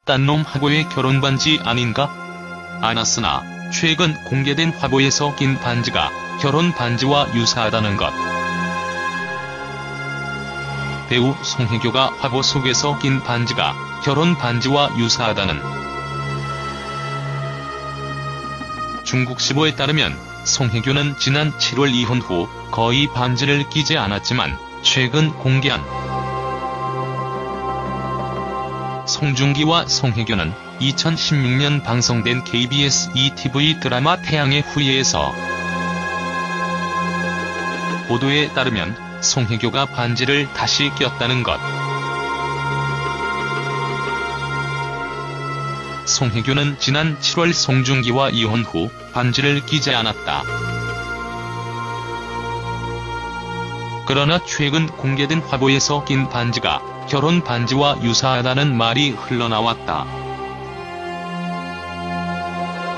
딴 놈 하고의 결혼 반지 아닌가? 않았으나 최근 공개된 화보에서 낀 반지가 결혼 반지와 유사하다는 것. 배우 송혜교가 화보 속에서 낀 반지가 결혼 반지와 유사하다는. 중국 시보에 따르면 송혜교는 지난 7월 이혼 후 거의 반지를 끼지 않았지만 최근 공개한 송중기와 송혜교는 2016년 방송된 KBS ETV 드라마 태양의 후예에서 보도에 따르면 송혜교가 반지를 다시 꼈다는 것. 송혜교는 지난 7월 송중기와 이혼 후 반지를 끼지 않았다. 그러나 최근 공개된 화보에서 낀 반지가 결혼 반지와 유사하다는 말이 흘러나왔다.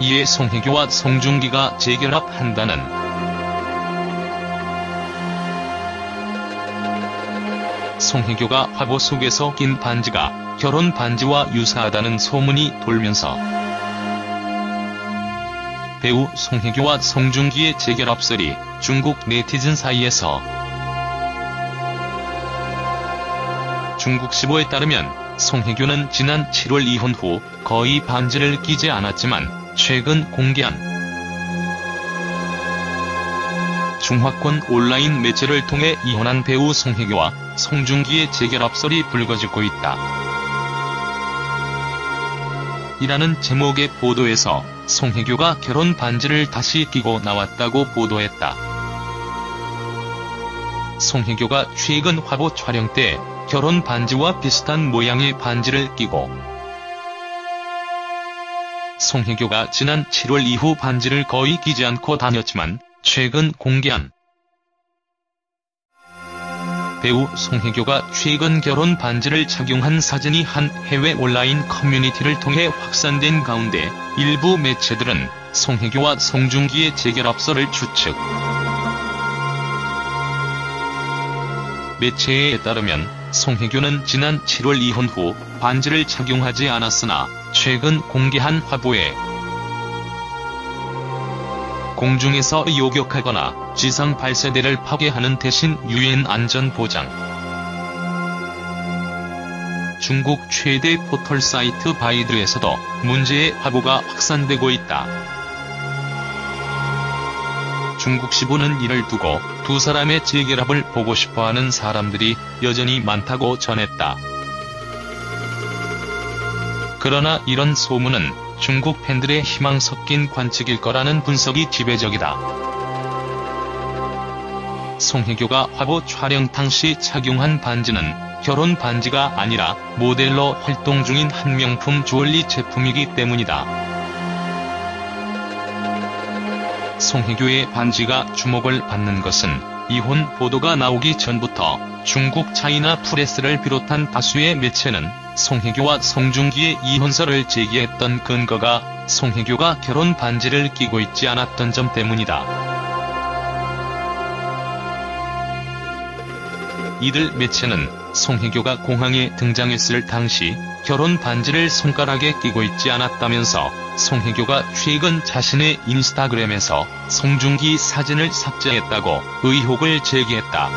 이에 송혜교와 송중기가 재결합한다는. 송혜교가 화보 속에서 낀 반지가 결혼 반지와 유사하다는 소문이 돌면서 배우 송혜교와 송중기의 재결합설이 중국 네티즌 사이에서 중국 시보에 따르면 송혜교는 지난 7월 이혼 후 거의 반지를 끼지 않았지만 최근 공개한 중화권 온라인 매체를 통해 이혼한 배우 송혜교와 송중기의 재결합설이 불거지고 있다. 이라는 제목의 보도에서 송혜교가 결혼 반지를 다시 끼고 나왔다고 보도했다. 송혜교가 최근 화보 촬영 때 결혼 반지와 비슷한 모양의 반지를 끼고 송혜교가 지난 7월 이후 반지를 거의 끼지 않고 다녔지만 최근 공개한 배우 송혜교가 최근 결혼 반지를 착용한 사진이 한 해외 온라인 커뮤니티를 통해 확산된 가운데 일부 매체들은 송혜교와 송중기의 재결합설을 추측. 매체에 따르면 송혜교는 지난 7월 이혼 후 반지를 착용하지 않았으나 최근 공개한 화보에 공중에서 요격하거나 지상 발사대를 파괴하는 대신 유엔 안전 보장. 중국 최대 포털 사이트 바이두에서도 문제의 화보가 확산되고 있다. 중국 시보는 이를 두고 두 사람의 재결합을 보고 싶어하는 사람들이 여전히 많다고 전했다. 그러나 이런 소문은 중국 팬들의 희망 섞인 관측일 거라는 분석이 지배적이다. 송혜교가 화보 촬영 당시 착용한 반지는 결혼 반지가 아니라 모델로 활동 중인 한 명품 주얼리 제품이기 때문이다. 송혜교의 반지가 주목을 받는 것은 이혼 보도가 나오기 전부터 중국 차이나 프레스를 비롯한 다수의 매체는 송혜교와 송중기의 이혼설을 제기했던 근거가 송혜교가 결혼 반지를 끼고 있지 않았던 점 때문이다. 이들 매체는 송혜교가 공항에 등장했을 당시 결혼 반지를 손가락에 끼고 있지 않았다면서 송혜교가 최근 자신의 인스타그램에서 송중기 사진을 삭제했다고 의혹을 제기했다.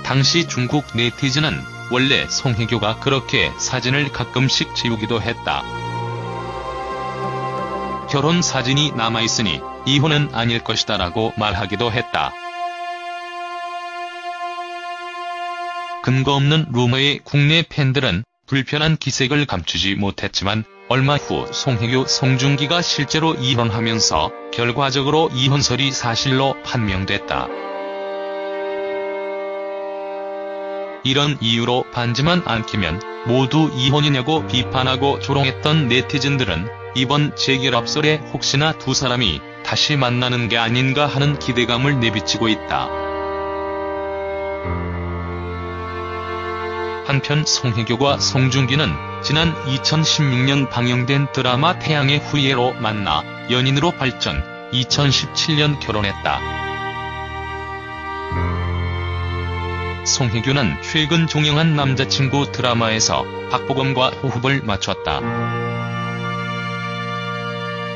당시 중국 네티즌은 원래 송혜교가 그렇게 사진을 가끔씩 지우기도 했다. 결혼 사진이 남아있으니 이혼은 아닐 것이다 라고 말하기도 했다. 근거 없는 루머에 국내 팬들은 불편한 기색을 감추지 못했지만 얼마 후 송혜교, 송중기가 실제로 이혼하면서 결과적으로 이혼설이 사실로 판명됐다. 이런 이유로 반지만 안 끼면 모두 이혼이냐고 비판하고 조롱했던 네티즌들은 이번 재결합설에 혹시나 두 사람이 다시 만나는 게 아닌가 하는 기대감을 내비치고 있다. 한편 송혜교와 송중기는 지난 2016년 방영된 드라마 태양의 후예로 만나 연인으로 발전, 2017년 결혼했다. 송혜교는 최근 종영한 남자친구 드라마에서 박보검과 호흡을 맞췄다.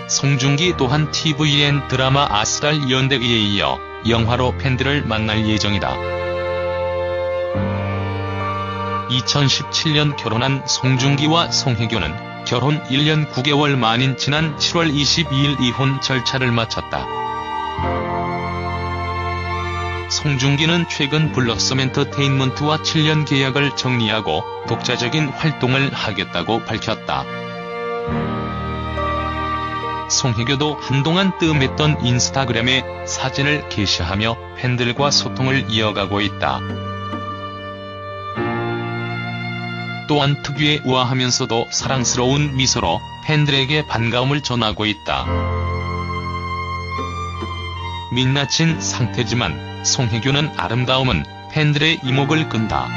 송중기 또한 tvN 드라마 아스랄 연대기에 이어 영화로 팬들을 만날 예정이다. 2017년 결혼한 송중기와 송혜교는 결혼 1년 9개월 만인 지난 7월 22일 이혼 절차를 마쳤다. 송중기는 최근 블러썸 엔터테인먼트와 7년 계약을 정리하고 독자적인 활동을 하겠다고 밝혔다. 송혜교도 한동안 뜸했던 인스타그램에 사진을 게시하며 팬들과 소통을 이어가고 있다. 또한 특유의 우아하면서도 사랑스러운 미소로 팬들에게 반가움을 전하고 있다. 민낯인 상태지만 송혜교는 아름다움은 팬들의 이목을 끈다.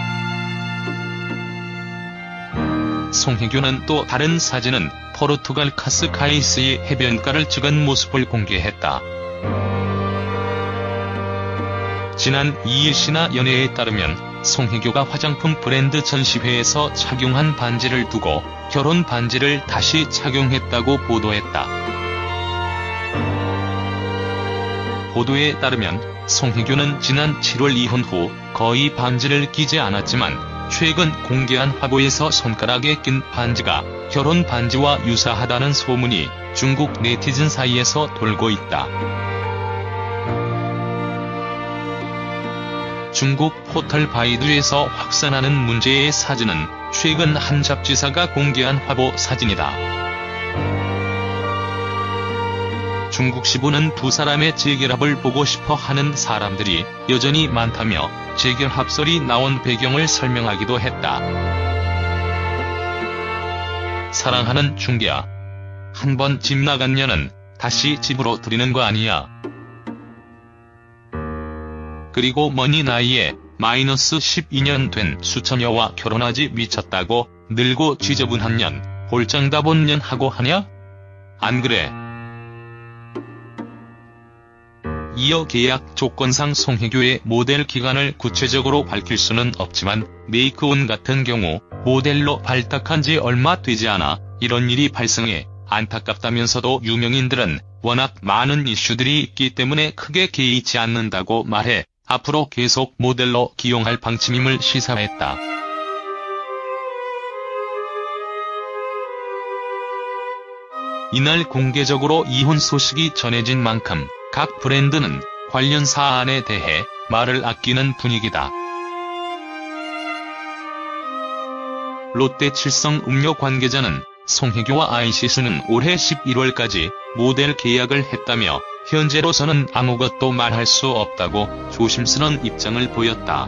송혜교는 또 다른 사진은 포르투갈 카스카이스의 해변가를 찍은 모습을 공개했다. 지난 2일 신화 연예에 따르면 송혜교가 화장품 브랜드 전시회에서 착용한 반지를 두고 결혼 반지를 다시 착용했다고 보도했다. 보도에 따르면 송혜교는 지난 7월 이혼 후 거의 반지를 끼지 않았지만 최근 공개한 화보에서 손가락에 낀 반지가 결혼 반지와 유사하다는 소문이 중국 네티즌 사이에서 돌고 있다. 중국 포털 바이두에서 확산하는 문제의 사진은 최근 한 잡지사가 공개한 화보 사진이다. 중국 시부는 두 사람의 재결합을 보고 싶어 하는 사람들이 여전히 많다며 재결합설이 나온 배경을 설명하기도 했다. 사랑하는 중기야. 한번 집 나간 년은 다시 집으로 들이는 거 아니야. 그리고 머니 나이에 마이너스 12년 된 수처녀와 결혼하지 미쳤다고 늙고 지저분한 년, 볼장 다 본 년 하고 하냐? 안 그래? 이어 계약 조건상 송혜교의 모델 기간을 구체적으로 밝힐 수는 없지만 메이크온 같은 경우 모델로 발탁한 지 얼마 되지 않아 이런 일이 발생해 안타깝다면서도 유명인들은 워낙 많은 이슈들이 있기 때문에 크게 개의치 않는다고 말해 앞으로 계속 모델로 기용할 방침임을 시사했다. 이날 공개적으로 이혼 소식이 전해진 만큼 각 브랜드는 관련 사안에 대해 말을 아끼는 분위기다. 롯데 칠성 음료 관계자는 송혜교와 아이시스는 올해 11월까지 모델 계약을 했다며 현재로서는 아무것도 말할 수 없다고 조심스런 입장을 보였다.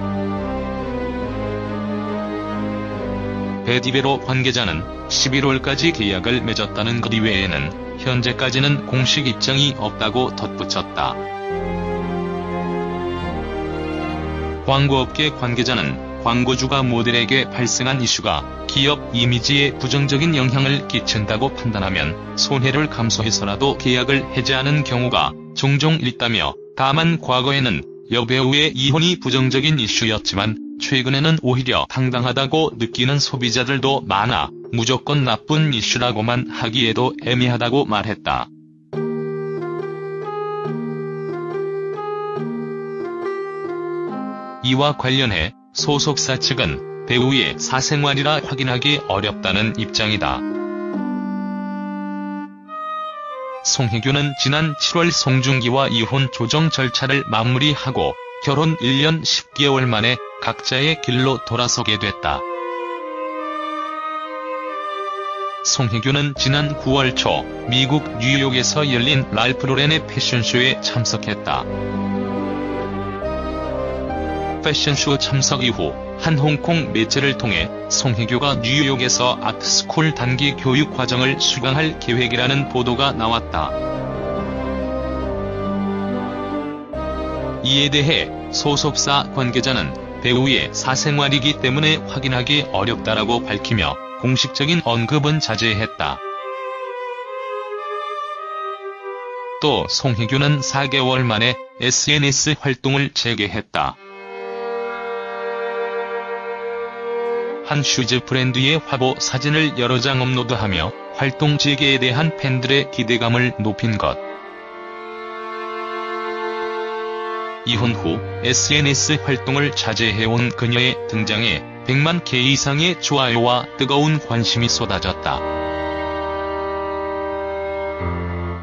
베디베로 관계자는 11월까지 계약을 맺었다는 것 이외에는 현재까지는 공식 입장이 없다고 덧붙였다. 광고업계 관계자는 광고주가 모델에게 발생한 이슈가 기업 이미지에 부정적인 영향을 끼친다고 판단하면 손해를 감수해서라도 계약을 해지하는 경우가 종종 있다며 다만 과거에는 여배우의 이혼이 부정적인 이슈였지만 최근에는 오히려 당당하다고 느끼는 소비자들도 많아 무조건 나쁜 이슈라고만 하기에도 애매하다고 말했다. 이와 관련해 소속사 측은 배우의 사생활이라 확인하기 어렵다는 입장이다. 송혜교는 지난 7월 송중기와 이혼 조정 절차를 마무리하고 결혼 1년 10개월 만에 각자의 길로 돌아서게 됐다. 송혜교는 지난 9월 초 미국 뉴욕에서 열린 랄프 로렌의 패션쇼에 참석했다. 패션쇼 참석 이후 한 홍콩 매체를 통해 송혜교가 뉴욕에서 아트스쿨 단기 교육 과정을 수강할 계획이라는 보도가 나왔다. 이에 대해 소속사 관계자는 배우의 사생활이기 때문에 확인하기 어렵다라고 밝히며 공식적인 언급은 자제했다. 또 송혜교는 4개월 만에 SNS 활동을 재개했다. 한 슈즈 브랜드의 화보 사진을 여러 장 업로드하며 활동 재개에 대한 팬들의 기대감을 높인 것. 이혼 후 SNS 활동을 자제해온 그녀의 등장에 100만 개 이상의 좋아요와 뜨거운 관심이 쏟아졌다.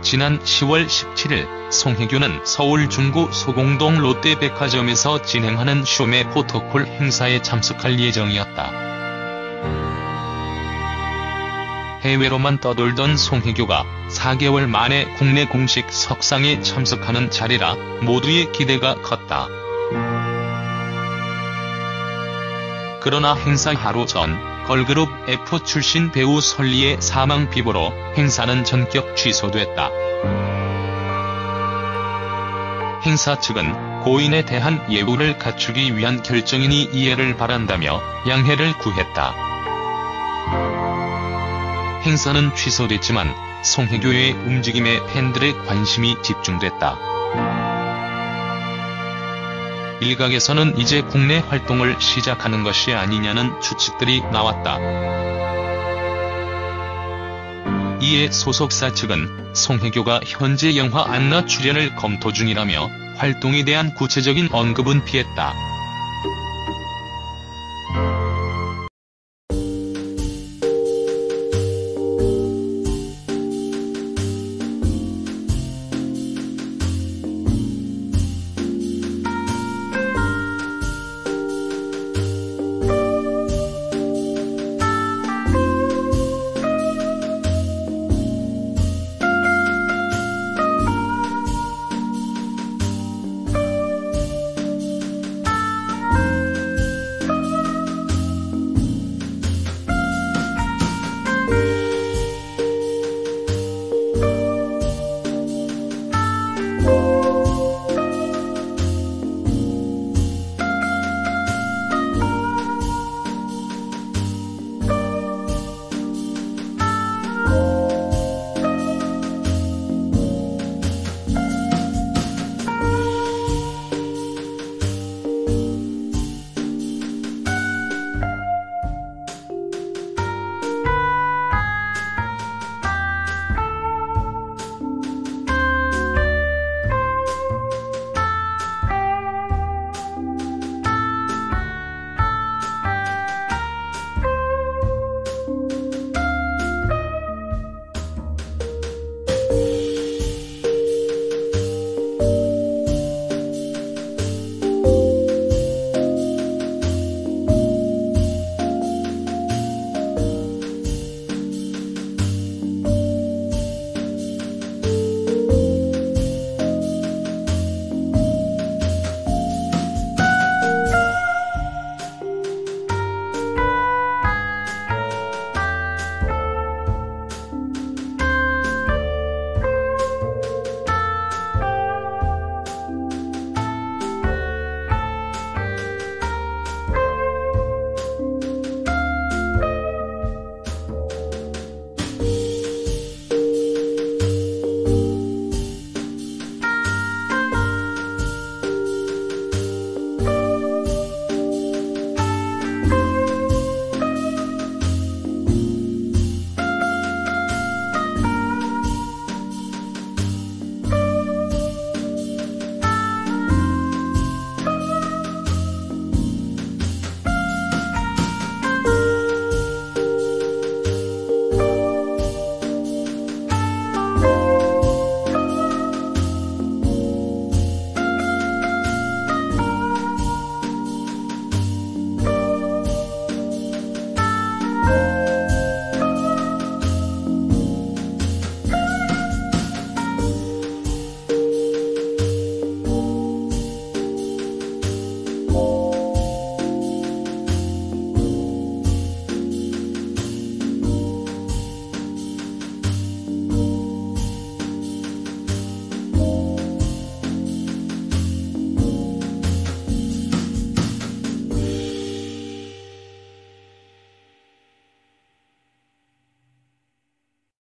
지난 10월 17일 송혜교는 서울 중구 소공동 롯데백화점에서 진행하는 쇼매 포토콜 행사에 참석할 예정이었다. 해외로만 떠돌던 송혜교가 4개월 만에 국내 공식 석상에 참석하는 자리라 모두의 기대가 컸다. 그러나 행사 하루 전 걸그룹 F 출신 배우 설리의 사망 비보로 행사는 전격 취소됐다. 행사 측은 고인에 대한 예우를 갖추기 위한 결정이니 이해를 바란다며 양해를 구했다. 행사는 취소됐지만 송혜교의 움직임에 팬들의 관심이 집중됐다. 일각에서는 이제 국내 활동을 시작하는 것이 아니냐는 추측들이 나왔다. 이에 소속사 측은 송혜교가 현재 영화 안나 출연을 검토 중이라며 활동에 대한 구체적인 언급은 피했다.